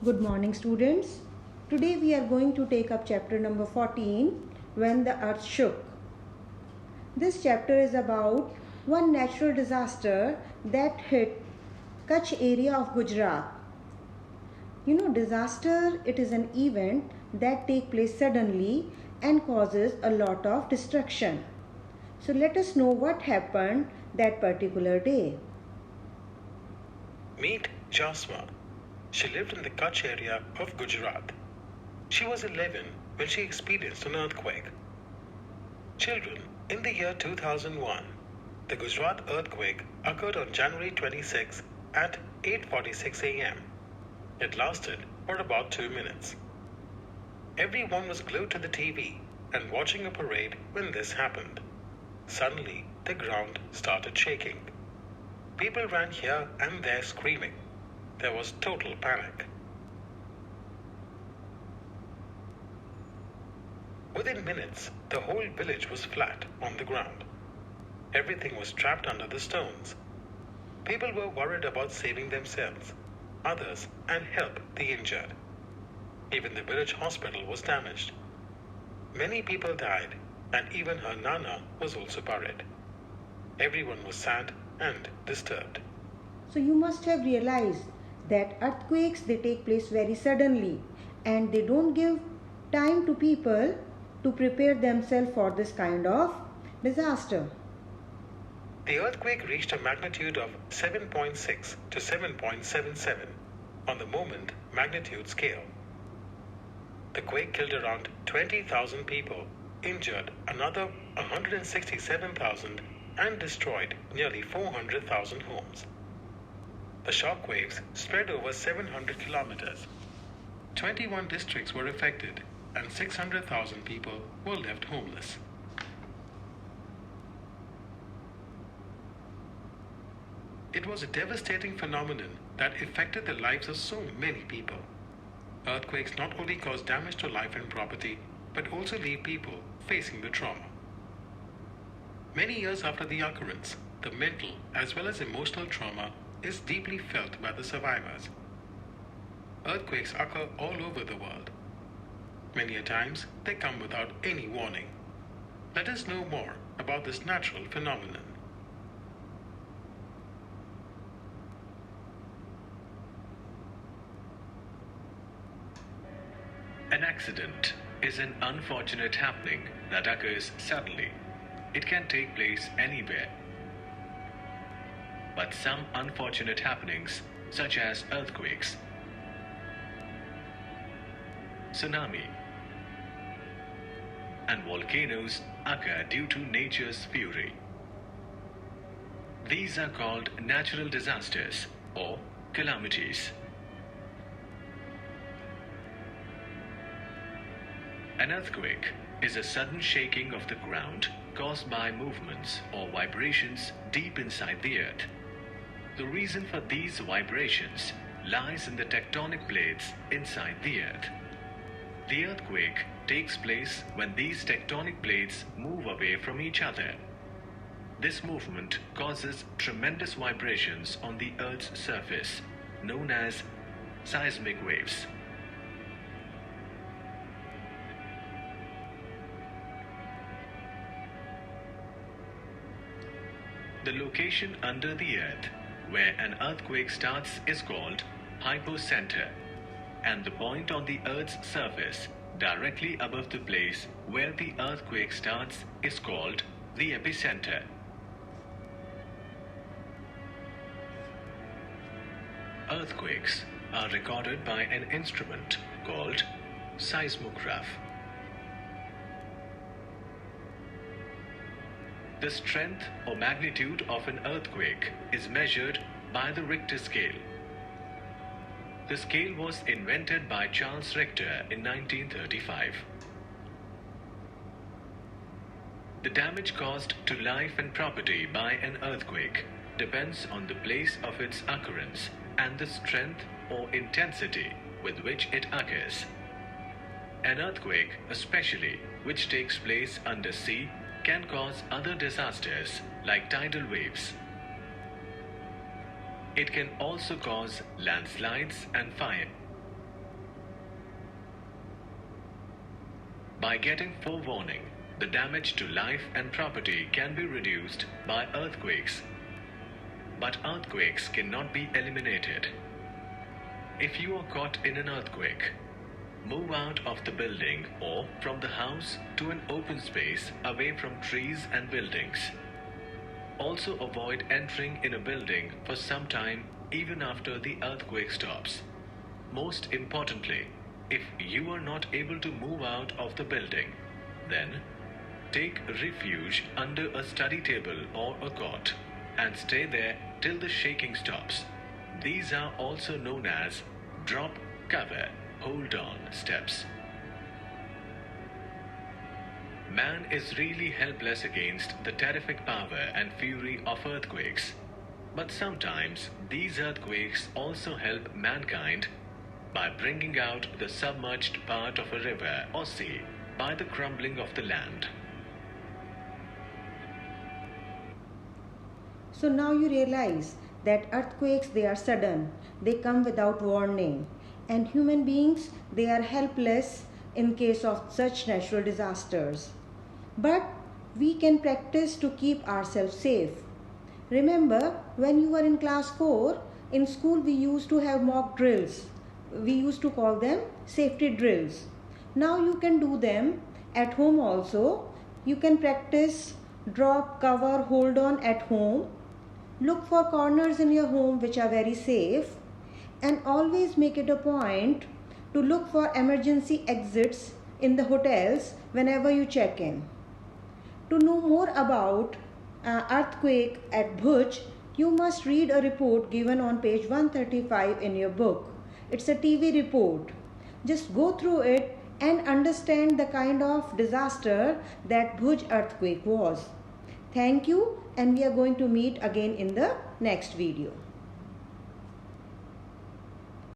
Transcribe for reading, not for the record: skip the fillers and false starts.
Good morning, students. Today we are going to take up chapter number 14, When the Earth Shook. This chapter is about one natural disaster that hit Kutch area of Gujarat. You know, disaster, it is an event that takes place suddenly and causes a lot of destruction. So let us know what happened that particular day. Meet Jasma. She lived in the Kutch area of Gujarat. She was 11 when she experienced an earthquake. Children, in the year 2001, the Gujarat earthquake occurred on January 26 at 8:46 a.m. It lasted for about 2 minutes. Everyone was glued to the TV and watching a parade when this happened. Suddenly, the ground started shaking. People ran here and there screaming. There was total panic. Within minutes, the whole village was flat on the ground. Everything was trapped under the stones. People were worried about saving themselves, others, and help the injured. Even the village hospital was damaged. Many people died, and even her Nana was also buried. Everyone was sad and disturbed. So you must have realized that earthquakes, they take place very suddenly and they don't give time to people to prepare themselves for this kind of disaster. The earthquake reached a magnitude of 7.6 to 7.77 on the moment magnitude scale. The quake killed around 20,000 people, injured another 167,000, and destroyed nearly 400,000 homes. The shock waves spread over 700 kilometers. 21 districts were affected, and 600,000 people were left homeless. It was a devastating phenomenon that affected the lives of so many people. Earthquakes not only cause damage to life and property, but also leave people facing the trauma. Many years after the occurrence, the mental as well as emotional trauma is deeply felt by the survivors. Earthquakes occur all over the world. Many a times, they come without any warning. Let us know more about this natural phenomenon. An accident is an unfortunate happening that occurs suddenly. It can take place anywhere. But some unfortunate happenings, such as earthquakes, tsunami, and volcanoes, occur due to nature's fury. These are called natural disasters or calamities. An earthquake is a sudden shaking of the ground caused by movements or vibrations deep inside the earth. The reason for these vibrations lies in the tectonic plates inside the earth. The earthquake takes place when these tectonic plates move away from each other. This movement causes tremendous vibrations on the Earth's surface, known as seismic waves. The location under the Earth where an earthquake starts is called hypocenter, and the point on the Earth's surface directly above the place where the earthquake starts is called the epicenter. Earthquakes are recorded by an instrument called seismograph. The strength or magnitude of an earthquake is measured by the Richter scale. The scale was invented by Charles Richter in 1935. The damage caused to life and property by an earthquake depends on the place of its occurrence and the strength or intensity with which it occurs. An earthquake, especially which takes place under sea, can cause other disasters like tidal waves. It can also cause landslides and fire. By getting forewarning, the damage to life and property can be reduced by earthquakes. But earthquakes cannot be eliminated. If you are caught in an earthquake, move out of the building or from the house to an open space away from trees and buildings. Also avoid entering in a building for some time even after the earthquake stops. Most importantly, if you are not able to move out of the building, then take refuge under a study table or a cot and stay there till the shaking stops. These are also known as drop, cover, hold on steps. Man is really helpless against the terrific power and fury of earthquakes. But sometimes these earthquakes also help mankind by bringing out the submerged part of a river or sea by the crumbling of the land. So now you realize that earthquakes, they are sudden, they come without warning, and human beings, they are helpless in case of such natural disasters. But we can practice to keep ourselves safe. Remember, when you were in class 4, in school we used to have mock drills. We used to call them safety drills. Now you can do them at home also. You can practice drop, cover, hold on at home. Look for corners in your home which are very safe, and always make it a point to look for emergency exits in the hotels whenever you check in. To know more about earthquake at Bhuj, you must read a report given on page 135 in your book. It's a TV report. Just go through it and understand the kind of disaster that Bhuj earthquake was. Thank you, and we are going to meet again in the next video.